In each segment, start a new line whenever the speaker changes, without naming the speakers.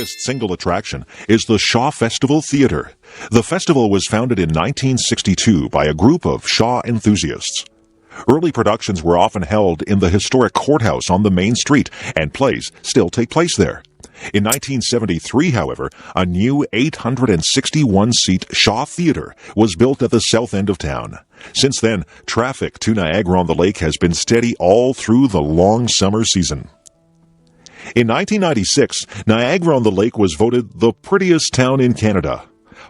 biggest single attraction is the Shaw Festival Theater. The festival was founded in 1962 by a group of Shaw enthusiasts. Early productions were often held in the historic courthouse on the main street, and plays still take place there. In 1973, however, a new 861-seat Shaw Theater was built at the south end of town. Since then, traffic to Niagara-on-the-Lake has been steady all through the long summer season. In 1996, Niagara-on-the-Lake was voted the prettiest town in Canada.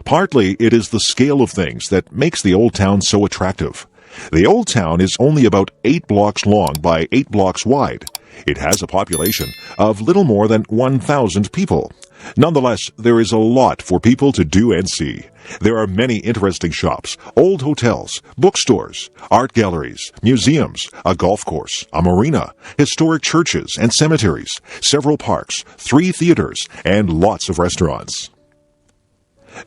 Partly, it is the scale of things that makes the Old Town so attractive. The Old Town is only about 8 blocks long by 8 blocks wide. It has a population of little more than 1,000 people. Nonetheless, there is a lot for people to do and see. There are many interesting shops, old hotels, bookstores, art galleries, museums, a golf course, a marina, historic churches and cemeteries, several parks, 3 theaters, and lots of restaurants.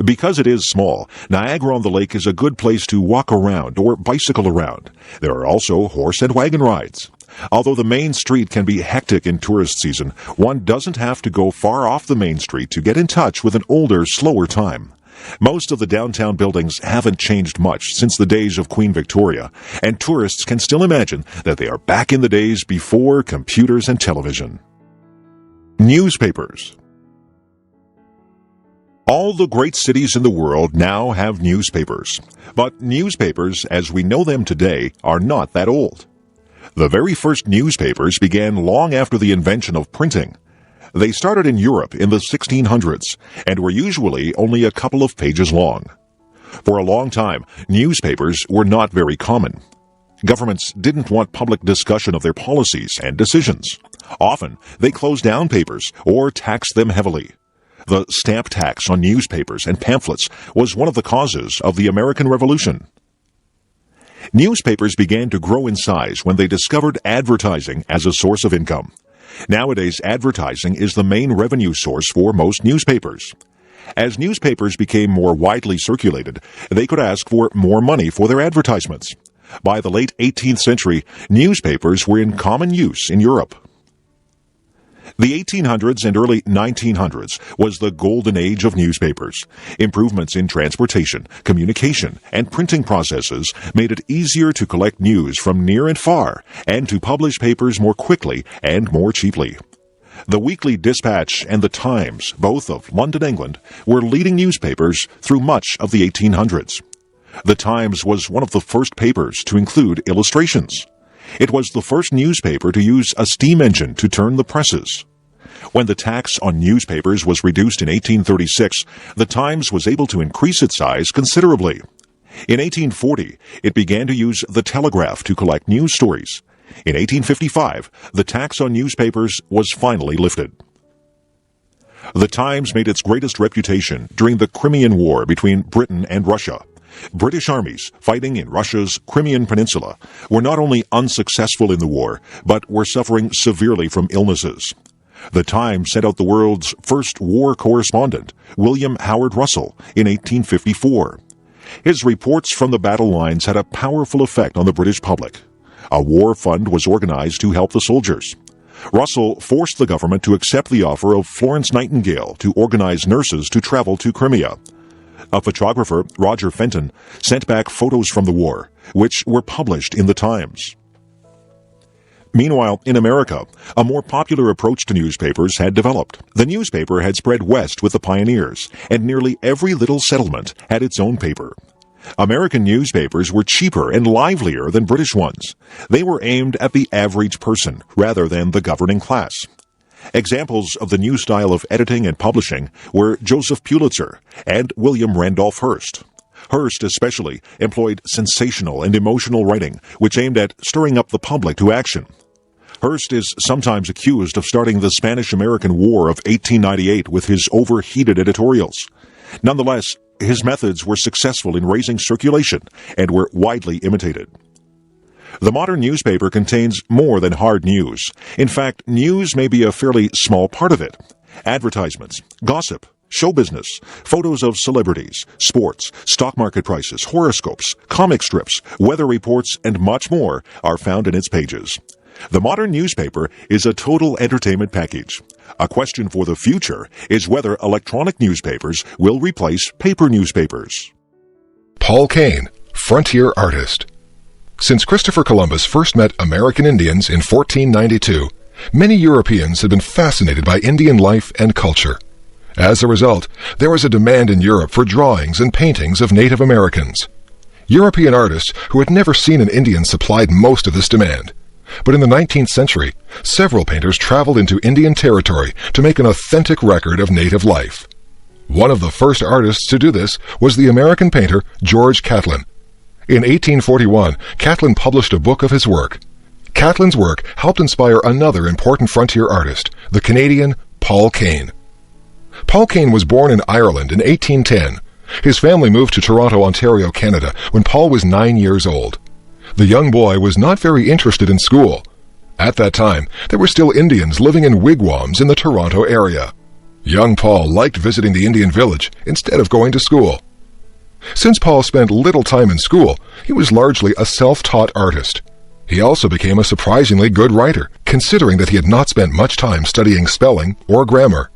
Because it is small, Niagara-on-the-Lake is a good place to walk around or bicycle around. There are also horse and wagon rides. Although the main street can be hectic in tourist season, one doesn't have to go far off the main street to get in touch with an older, slower time. Most of the downtown buildings haven't changed much since the days of Queen Victoria, and tourists can still imagine that they are back in the days before computers and television. Newspapers. All the great cities in the world now have newspapers. But newspapers, as we know them today, are not that old. The very first newspapers began long after the invention of printing. They started in Europe in the 1600s and were usually only a couple of pages long. For a long time, newspapers were not very common. Governments didn't want public discussion of their policies and decisions. Often, they closed down papers or taxed them heavily. The stamp tax on newspapers and pamphlets was one of the causes of the American Revolution. Newspapers began to grow in size when they discovered advertising as a source of income. Nowadays, advertising is the main revenue source for most newspapers. As newspapers became more widely circulated, they could ask for more money for their advertisements. By the late 18th century, newspapers were in common use in Europe. The 1800s and early 1900s was the golden age of newspapers. Improvements in transportation, communication, and printing processes made it easier to collect news from near and far and to publish papers more quickly and more cheaply. The Weekly Dispatch and the Times, both of London, England, were leading newspapers through much of the 1800s. The Times was one of the first papers to include illustrations. It was the first newspaper to use a steam engine to turn the presses. When the tax on newspapers was reduced in 1836, the Times was able to increase its size considerably. In 1840, it began to use the telegraph to collect news stories. In 1855, the tax on newspapers was finally lifted. The Times made its greatest reputation during the Crimean War between Britain and Russia. British armies fighting in Russia's Crimean Peninsula were not only unsuccessful in the war, but were suffering severely from illnesses. The Times sent out the world's first war correspondent, William Howard Russell, in 1854. His reports from the battle lines had a powerful effect on the British public. A war fund was organized to help the soldiers. Russell forced the government to accept the offer of Florence Nightingale to organize nurses to travel to Crimea. A photographer, Roger Fenton, sent back photos from the war, which were published in the Times. Meanwhile, in America, a more popular approach to newspapers had developed. The newspaper had spread west with the pioneers, and nearly every little settlement had its own paper. American newspapers were cheaper and livelier than British ones. They were aimed at the average person rather than the governing class. Examples of the new style of editing and publishing were Joseph Pulitzer and William Randolph Hearst. Hearst especially employed sensational and emotional writing, which aimed at stirring up the public to action. Hearst is sometimes accused of starting the Spanish-American War of 1898 with his overheated editorials. Nonetheless, his methods were successful in raising circulation and were widely imitated. The modern newspaper contains more than hard news. In fact, news may be a fairly small part of it. Advertisements, gossip, show business, photos of celebrities, sports, stock market prices, horoscopes, comic strips, weather reports, and much more are found in its pages. The modern newspaper is a total entertainment package. A question for the future is whether electronic newspapers will replace paper newspapers.
Paul Kane, frontier artist. Since Christopher Columbus first met American Indians in 1492, many Europeans had been fascinated by Indian life and culture. As a result, there was a demand in Europe for drawings and paintings of Native Americans. European artists who had never seen an Indian supplied most of this demand. But in the 19th century, several painters traveled into Indian territory to make an authentic record of native life. One of the first artists to do this was the American painter George Catlin. In 1841, Catlin published a book of his work. Catlin's work helped inspire another important frontier artist, the Canadian Paul Kane. Paul Kane was born in Ireland in 1810. His family moved to Toronto, Ontario, Canada, when Paul was 9 years old. The young boy was not very interested in school. At that time, there were still Indians living in wigwams in the Toronto area. Young Paul liked visiting the Indian village instead of going to school. Since Paul spent little time in school, he was largely a self-taught artist. He also became a surprisingly good writer, considering that he had not spent much time studying spelling or grammar.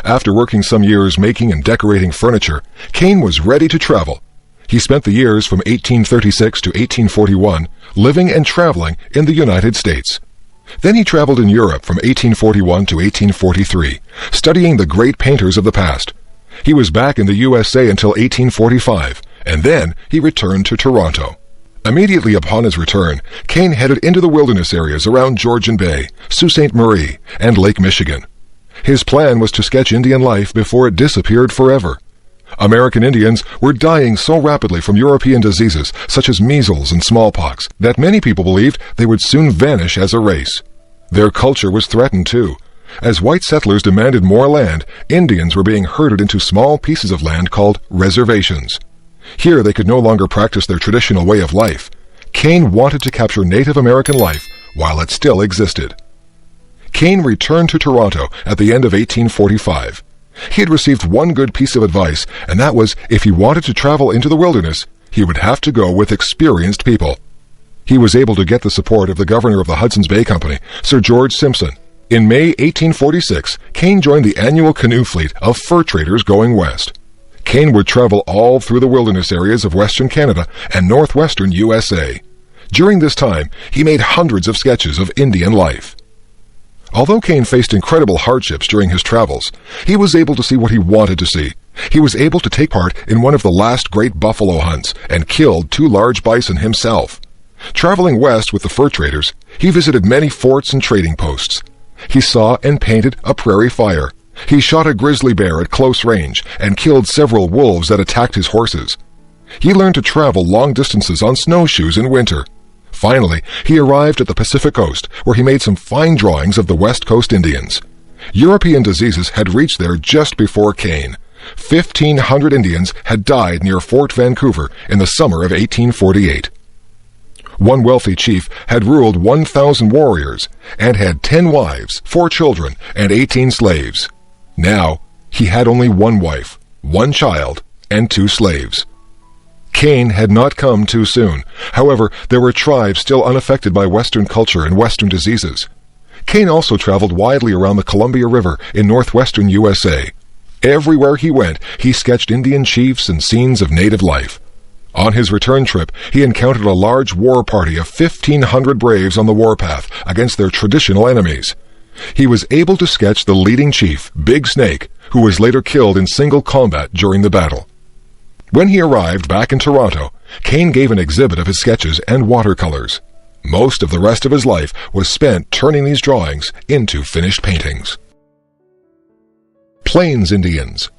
After working some years making and decorating furniture, Kane was ready to travel. He spent the years from 1836 to 1841 living and traveling in the United States. Then he traveled in Europe from 1841 to 1843, studying the great painters of the past. He was back in the USA until 1845, and then he returned to Toronto. Immediately upon his return, Kane headed into the wilderness areas around Georgian Bay, Sault Ste. Marie, and Lake Michigan. His plan was to sketch Indian life before it disappeared forever. American Indians were dying so rapidly from European diseases such as measles and smallpox that many people believed they would soon vanish as a race. Their culture was threatened too. As white settlers demanded more land, Indians were being herded into small pieces of land called reservations. Here they could no longer practice their traditional way of life. Kane wanted to capture Native American life while it still existed. Kane returned to Toronto at the end of 1845. He had received one good piece of advice, and that was if he wanted to travel into the wilderness, he would have to go with experienced people. He was able to get the support of the governor of the Hudson's Bay Company, Sir George Simpson. In May 1846, Kane joined the annual canoe fleet of fur traders going west. Kane would travel all through the wilderness areas of Western Canada and northwestern USA. During this time, he made hundreds of sketches of Indian life. Although Kane faced incredible hardships during his travels, he was able to see what he wanted to see. He was able to take part in one of the last great buffalo hunts and killed 2 large bison himself. Traveling west with the fur traders, he visited many forts and trading posts. He saw and painted a prairie fire. He shot a grizzly bear at close range and killed several wolves that attacked his horses. He learned to travel long distances on snowshoes in winter. Finally, he arrived at the Pacific Coast, where he made some fine drawings of the West Coast Indians. European diseases had reached there just before Kane. 1,500 Indians had died near Fort Vancouver in the summer of 1848. One wealthy chief had ruled 1,000 warriors and had 10 wives, 4 children, and 18 slaves. Now, he had only 1 wife, 1 child, and 2 slaves. Kane had not come too soon. However, there were tribes still unaffected by Western culture and Western diseases. Kane also traveled widely around the Columbia River in northwestern USA. Everywhere he went, he sketched Indian chiefs and scenes of native life. On his return trip, he encountered a large war party of 1,500 braves on the warpath against their traditional enemies. He was able to sketch the leading chief, Big Snake, who was later killed in single combat during the battle. When he arrived back in Toronto, Kane gave an exhibit of his sketches and watercolors. Most of the rest of his life was spent turning these drawings into finished paintings. Plains Indians.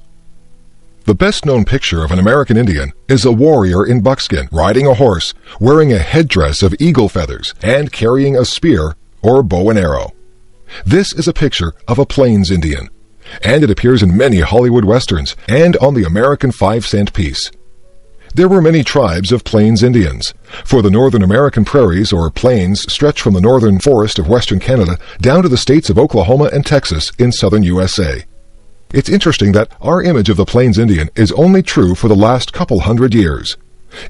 The best-known picture of an American Indian is a warrior in buckskin, riding a horse, wearing a headdress of eagle feathers, and carrying a spear or bow and arrow. This is a picture of a Plains Indian, and it appears in many Hollywood westerns and on the American 5-cent piece. There were many tribes of Plains Indians, for the Northern American prairies or plains stretch from the northern forest of western Canada down to the states of Oklahoma and Texas in southern USA. It's interesting that our image of the Plains Indian is only true for the last couple hundred years.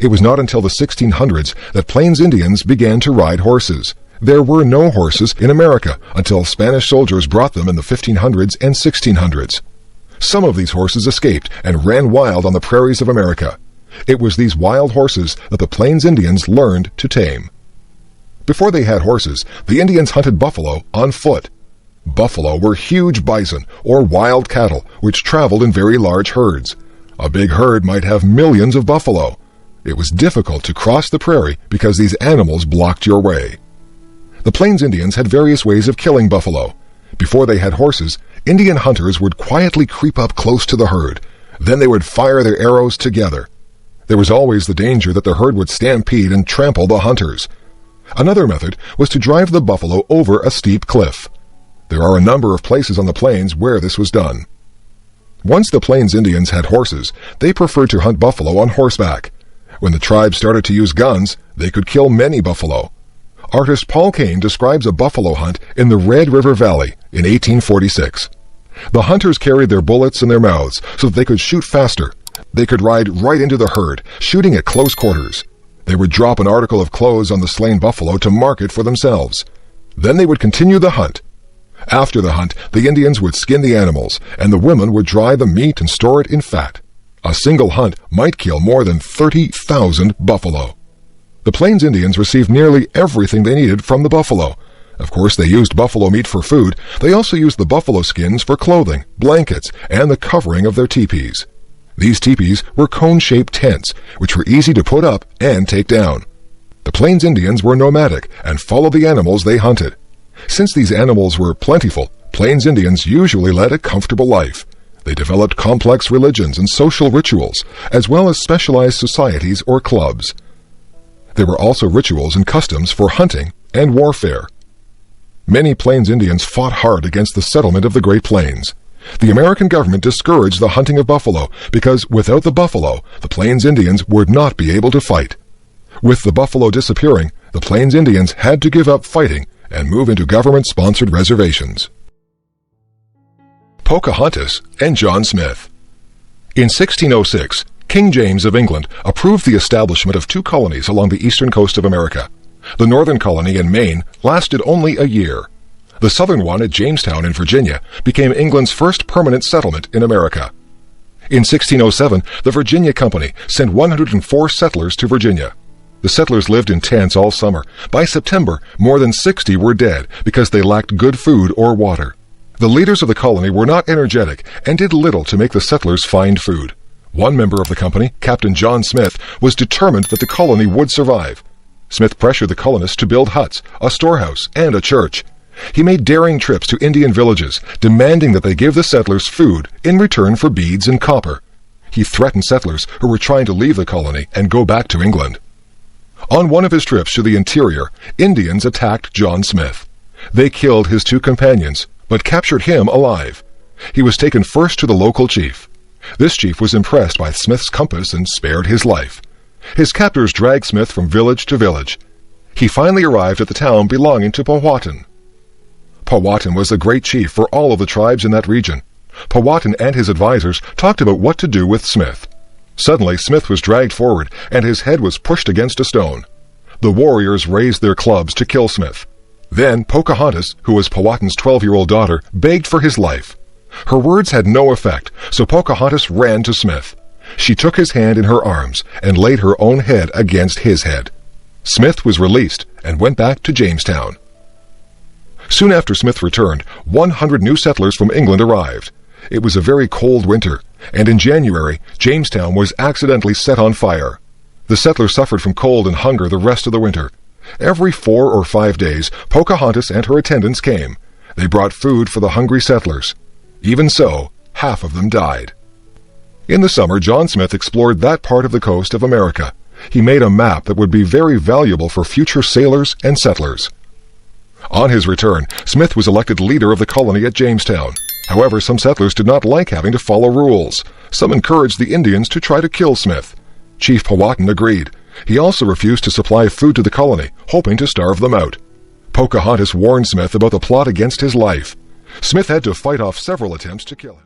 It was not until the 1600s that Plains Indians began to ride horses. There were no horses in America until Spanish soldiers brought them in the 1500s and 1600s. Some of these horses escaped and ran wild on the prairies of America. It was these wild horses that the Plains Indians learned to tame. Before they had horses, the Indians hunted buffalo on foot. Buffalo were huge bison, or wild cattle, which traveled in very large herds. A big herd might have millions of buffalo. It was difficult to cross the prairie because these animals blocked your way. The Plains Indians had various ways of killing buffalo. Before they had horses, Indian hunters would quietly creep up close to the herd. Then they would fire their arrows together. There was always the danger that the herd would stampede and trample the hunters. Another method was to drive the buffalo over a steep cliff. There are a number of places on the plains where this was done. Once the Plains Indians had horses, they preferred to hunt buffalo on horseback. When the tribe started to use guns, they could kill many buffalo. Artist Paul Kane describes a buffalo hunt in the Red River Valley in 1846. The hunters carried their bullets in their mouths so that they could shoot faster. They could ride right into the herd, shooting at close quarters. They would drop an article of clothes on the slain buffalo to mark it for themselves. Then they would continue the hunt. After the hunt, the Indians would skin the animals, and the women would dry the meat and store it in fat. A single hunt might kill more than 30,000 buffalo. The Plains Indians received nearly everything they needed from the buffalo. Of course, they used buffalo meat for food. They also used the buffalo skins for clothing, blankets, and the covering of their teepees. These teepees were cone-shaped tents, which were easy to put up and take down. The Plains Indians were nomadic and followed the animals they hunted. Since these animals were plentiful, Plains Indians usually led a comfortable life. They developed complex religions and social rituals, as well as specialized societies or clubs. There were also rituals and customs for hunting and warfare. Many Plains Indians fought hard against the settlement of the Great Plains. The American government discouraged the hunting of buffalo because without the buffalo, the Plains Indians would not be able to fight. With the buffalo disappearing, the Plains Indians had to give up fighting and move into government-sponsored reservations. Pocahontas and John Smith. In 1606, King James of England approved the establishment of 2 colonies along the eastern coast of America. The northern colony in Maine lasted only a year. The southern one at Jamestown in Virginia became England's first permanent settlement in America. In 1607, the Virginia Company sent 104 settlers to Virginia. The settlers lived in tents all summer. By September, more than 60 were dead because they lacked good food or water. The leaders of the colony were not energetic and did little to make the settlers find food. One member of the company, Captain John Smith, was determined that the colony would survive. Smith pressured the colonists to build huts, a storehouse, and a church. He made daring trips to Indian villages, demanding that they give the settlers food in return for beads and copper. He threatened settlers who were trying to leave the colony and go back to England. On one of his trips to the interior, Indians attacked John Smith. They killed his 2 companions, but captured him alive. He was taken first to the local chief. This chief was impressed by Smith's compass and spared his life. His captors dragged Smith from village to village. He finally arrived at the town belonging to Powhatan. Powhatan was a great chief for all of the tribes in that region. Powhatan and his advisors talked about what to do with Smith. Suddenly, Smith was dragged forward, and his head was pushed against a stone. The warriors raised their clubs to kill Smith. Then Pocahontas, who was Powhatan's 12-year-old daughter, begged for his life. Her words had no effect, so Pocahontas ran to Smith. She took his hand in her arms and laid her own head against his head. Smith was released and went back to Jamestown. Soon after Smith returned, 100 new settlers from England arrived. It was a very cold winter, and in January, Jamestown was accidentally set on fire. The settlers suffered from cold and hunger the rest of the winter. Every 4 or 5 days, Pocahontas and her attendants came. They brought food for the hungry settlers. Even so, half of them died. In the summer, John Smith explored that part of the coast of America. He made a map that would be very valuable for future sailors and settlers. On his return, Smith was elected leader of the colony at Jamestown. However, some settlers did not like having to follow rules. Some encouraged the Indians to try to kill Smith. Chief Powhatan agreed. He also refused to supply food to the colony, hoping to starve them out. Pocahontas warned Smith about the plot against his life. Smith had to fight off several attempts to kill him.